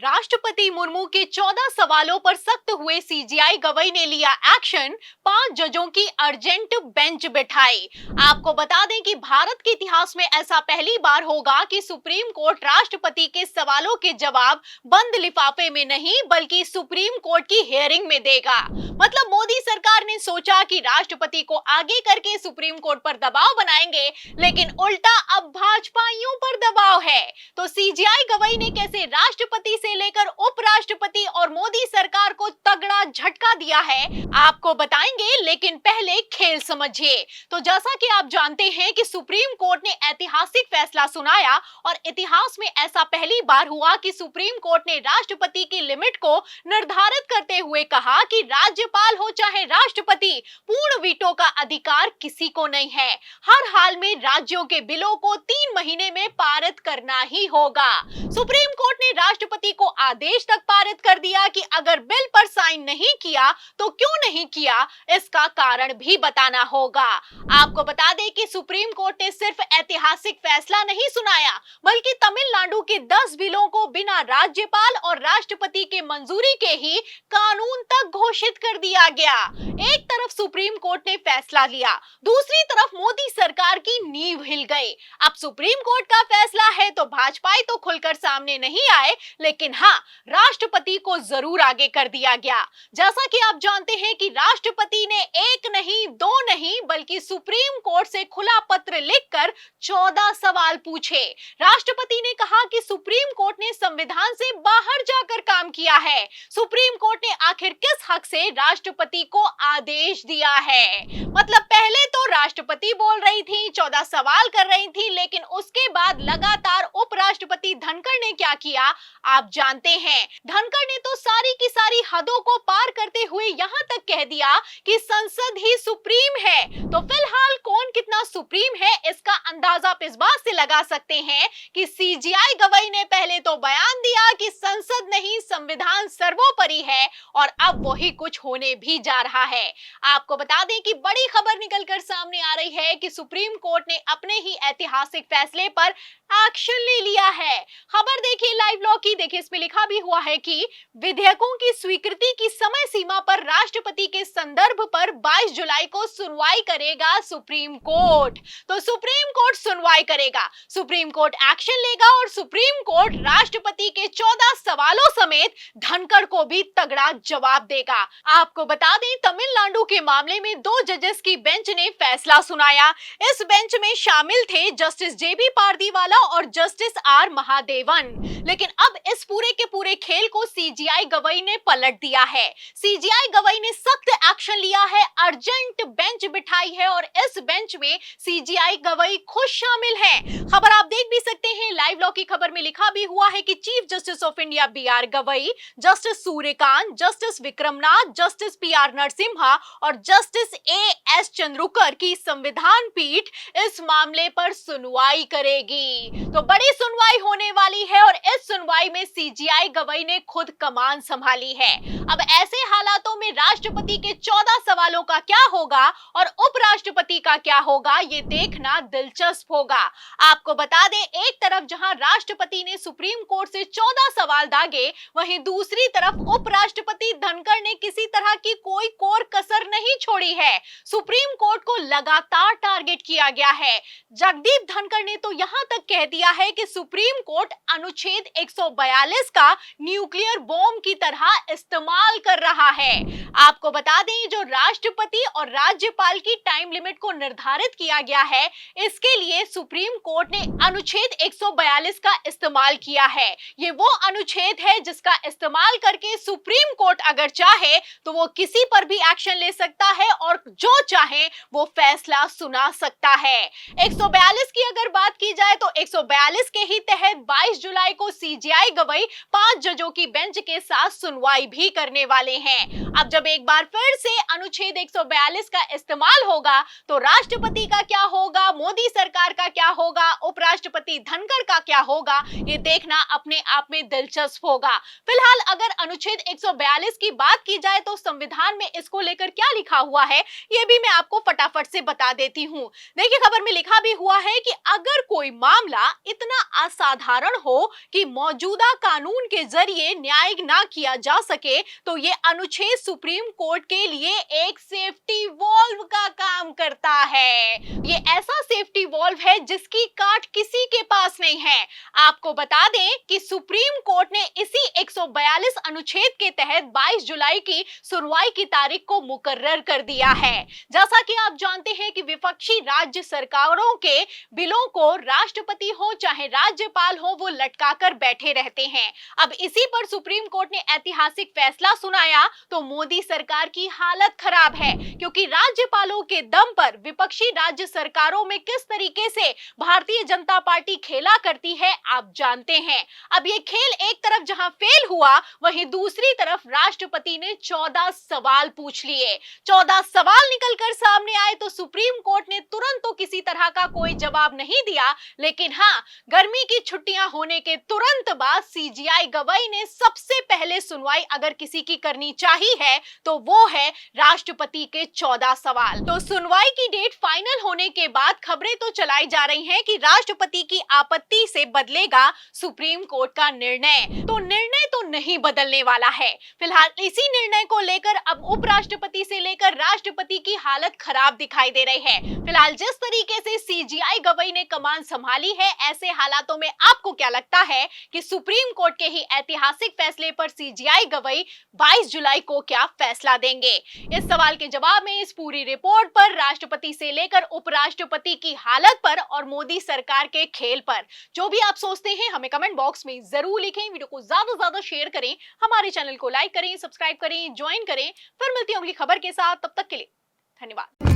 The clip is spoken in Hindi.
राष्ट्रपति मुर्मू के 14 सवालों पर सख्त हुए सीजीआई गवई ने लिया एक्शन। 5 जजों की अर्जेंट बेंच बिठाई। आपको बता दें कि भारत के इतिहास में ऐसा पहली बार होगा कि सुप्रीम कोर्ट राष्ट्रपति के सवालों के जवाब बंद लिफाफे में नहीं बल्कि सुप्रीम कोर्ट की हियरिंग में देगा। मतलब मोदी सरकार ने सोचा कि राष्ट्रपति को आगे करके सुप्रीम कोर्ट पर दबाव बनाएंगे, लेकिन उल्टा अब भाजपाइयों पर दबाव है। तो सीजीआई गवई ने कैसे राष्ट्रपति से लेकर उपराष्ट्रपति और मोदी सरकार को तगड़ा झटका दिया है, आपको बताएंगे, लेकिन पहले खेल समझिए। तो जैसा कि आप जानते हैं कि सुप्रीम कोर्ट ने ऐतिहासिक फैसला सुनाया और इतिहास में ऐसा पहली बार हुआ कि सुप्रीम कोर्ट ने राष्ट्रपति की लिमिट को निर्धारित करते हुए कहा कि राज्यपाल हो चाहे राष्ट्रपति, पूर्ण वीटो का अधिकार किसी को नहीं है। हर हाल में राज्यों के बिलों को 3 महीने में पारित करना ही होगा। सुप्रीम कोर्ट ने राष्ट्रपति को आदेश तक पारित कर दिया कि अगर बिल पर साइन नहीं किया तो क्यों नहीं किया, इसका कारण भी बताना होगा। आपको बता दें कि सुप्रीम कोर्ट ने सिर्फ ऐतिहासिक फैसला नहीं सुनाया, बल्कि तमिलनाडु के 10 बिलों को बिना राज्यपाल और राष्ट्रपति के मंजूरी के ही कानून तक घोषित कर दिया गया। एक तरफ सुप्रीम कोर्ट ने फैसला लिया, दूसरी तरफ मोदी सरकार की नींव हिल गई। अब सुप्रीम कोर्ट का फैसला है तो भाजपाई तो खुलकर सामने नहीं आए, लेकिन हाँ, राष्ट्रपति को जरूर आगे कर दिया गया। जैसा कि आप जानते हैं कि राष्ट्रपति ने एक नहीं, दो नहीं, बल्कि सुप्रीम कोर्ट से खुला पत्र लिखकर 14 सवाल पूछे। राष्ट्रपति ने कहा कि सुप्रीम कोर्ट ने संविधान से बाहर जाकर काम किया है। सुप्रीम कोर्ट ने आखिर किस हक से राष्ट्रपति को आदेश दिया है? मतलब पहले तो राष्ट्रपति बोल रही थी, 14 सवाल कर रही थी, लेकिन उसके बाद लगातार उपराष्ट्रपति धनखड़ ने क्या किया, आप जानते हैं। धनखड़ ने तो सारी की सारी हदों को पार करते हुए यहां तक कह दिया कि संसद ही सुप्रीम है। तो फिलहाल कौन कितना सुप्रीम है, इसका अंदाजा आप इस बात से लगा सकते हैं कि सीजीआई गवई ने पहले तो बयान दिया कि संसद नहीं, संविधान सर्वोपरि है, और अब वही कुछ होने भी जा रहा है। आपको बता दें कि बड़ी खबर निकलकर सामने आ रही है कि सुप्रीम कोर्ट ने अपने ही ऐतिहासिक फैसले पर एक्शन ले लिया है। खबर देखिए लाइव लॉ की, देखिए इसमें लिखा भी हुआ है कि विधेयकों की स्वीकृति की समय सीमा पर राष्ट्रपति के संदर्भ पर 22 जुलाई को सुनवाई करेगा सुप्रीम कोर्ट। तो सुप्रीम कोर्ट सुनवाई करेगा, सुप्रीम कोर्ट एक्शन लेगा और सुप्रीम कोर्ट राष्ट्रपति के 14 सवालों समेत धनखड़ को भी तगड़ा जवाब देगा। आपको बता दें, तमिलनाडु के मामले में 2 जजेस की बेंच ने फैसला सुनाया। इस बेंच में शामिल थे जस्टिस जेबी पारदीवाला और जस्टिस आर महादेवन। लेकिन अब इस पूरे के पूरे खेल को सीजीआई गवई ने पलट दिया है। सीजीआई गवई ने सख्त एक्शन लिया है, अर्जेंट बेंच बिठाई है और इस बेंच में सीजीआई गवई खुद शामिल है। खबर आप देख भी सकते हैं, लाइव लॉ की खबर में लिखा भी हुआ है कि chief justice of India B R Gavai, justice Suryakant, justice Vikramnath, justice P R Narasimha और जस्टिस एएस चंद्रूकर की संविधान पीठ इस मामले पर सुनवाई करेगी। तो बड़ी सुनवाई होने वाली है और इस सुनवाई में सीजीआई गवई ने खुद कमान संभाली है। अब ऐसे हालातों में राष्ट्रपति के 14 सवालों का क्या होगा और उपराष्ट्रपति का क्या होगा, ये देखना दिलचस्प होगा। आपको बता दें, एक तरफ जहां राष्ट्रपति ने सुप्रीम कोर्ट से 14 सवाल दागे, वहीं दूसरी तरफ उपराष्ट्रपति धनखड़ ने किसी तरह की कोई कोर कसर नहीं छोड़ी है। सुप्रीम कोर्ट को लगातार टारगेट किया गया है। जगदीप धनखड़ ने तो यहां तक कह दिया है कि सुप्रीम कोर्ट अनुच्छेद 142 का न्यूक्लियर बॉम्ब की तरह इस्तेमाल कर रहा है। आपको बता दें, जो राष्ट्रपति और राज्यपाल की टाइम लिमिट को निर्धारित किया गया है, इसके लिए सुप्रीम कोर्ट ने अनुच्छेद 142 का इस्तेमाल किया है। ये वो अनुच्छेद है जिसका इस्तेमाल करके सुप्रीम कोर्ट अगर चाहे तो वो किसी पर भी एक्शन ले सकता है और जो चाहे वो फैसला सुना सकता है। 142 की अगर बात की जाए तो 142 के ही तहत 22 जुलाई को सीजीआई गवई 5 जजों की बेंच के साथ सुनवाई भी करने वाले हैं। अब जब एक बार फिर से अनुच्छेद 142 का इस्तेमाल होगा तो राष्ट्रपति का क्या होगा, मोदी सरकार का क्या होगा, उपराष्ट्रपति धनखड़ का क्या होगा, ये देखना अपने आप में दिलचस्प होगा। फिलहाल अगर अनुच्छेद 142 की बात की जाए तो संविधान में इसको लेकर क्या लिखा हुआ है, ये भी मैं आपको फटाफट से बता देती हूँ। देखिए, खबर में लिखा भी हुआ है कि अगर कोई मामला इतना असाधारण हो कि मौजूदा कानून के जरिए न्याय ना किया जा सके, तो ये अनुच्छेद सुप्रीम कोर्ट के लिए एक सेफ्टी वॉल्व का काम करता है। ये ऐसा सेफ्टी वॉल्व है जिसकी काट किसी के पास नहीं है। आपको बता दें कि सुप्रीम कोर्ट ने इसी 142 अनुच्छेद के तहत 22 जुलाई की सुनवाई की तारीख को मुकर्रर कर दिया है। जैसा कि आप जानते हैं कि विपक्षी राज्य सरकारों के बिलों को राष्ट्रपति हो चाहे राज्यपाल हो, वो लटकाकर बैठे रहते हैं। अब इसी पर सुप्रीम कोर्ट ने ऐतिहासिक फैसला सुनाया तो मोदी सरकार की हालत खराब है, क्योंकि राज्यपालों के दम पर विपक्षी राज्य सरकारों में किस तरीके से भारतीय जनता पार्टी खेला करती है आप जानते हैं। अब ये खेल एक तरफ जहां फेल हुआ, वहीं दूसरी तरफ राष्ट्रपति ने 14 सवाल पूछ लिए। 14 सवाल निकलकर सामने आए तो सुप्रीम कोर्ट ने तुरंत तो किसी तरह का कोई जवाब नहीं दिया, लेकिन हाँ, गर्मी की छुट्टियां होने के तुरंत बाद सीजीआई गवाई ने सबसे पहले सुनवाई अगर किसी की करनी चाहिए है तो वो है राष्ट्रपति के 14 सवाल। तो सुनवाई की डेट फाइनल होने के बाद खबरें तो चलाई जा रही हैं कि राष्ट्रपति की आपत्ति से बदलेगा सुप्रीम कोर्ट का निर्णय। तो निर्णय तो नहीं बदलने वाला है। फिलहाल इसी निर्णय को लेकर अब उपराष्ट्रपति से लेकर राष्ट्रपति की हालत खराब दिखाई दे रही है। फिलहाल जिस तरीके से सीजीआई गवाई ने कमान संभाली है, ऐसे हालातों में आपको क्या लगता है कि सुप्रीम कोर्ट के ही ऐतिहासिक फैसले पर सीजीआई गवाई 22 जुलाई को क्या फैसला देंगे? इस सवाल के जवाब में इस पूरी रिपोर्ट पर, राष्ट्रपति से लेकर उपराष्ट्रपति की हालत पर और मोदी सरकार के खेल पर जो भी आप सोचते हैं हमें कमेंट बॉक्स में जरूर लिखें। वीडियो को ज्यादा से ज्यादा शेयर करें, हमारे चैनल को लाइक करें, सब्सक्राइब करें, ज्वाइन करें। फिर मिलती हूं अगली खबर के साथ, तब तक के लिए धन्यवाद।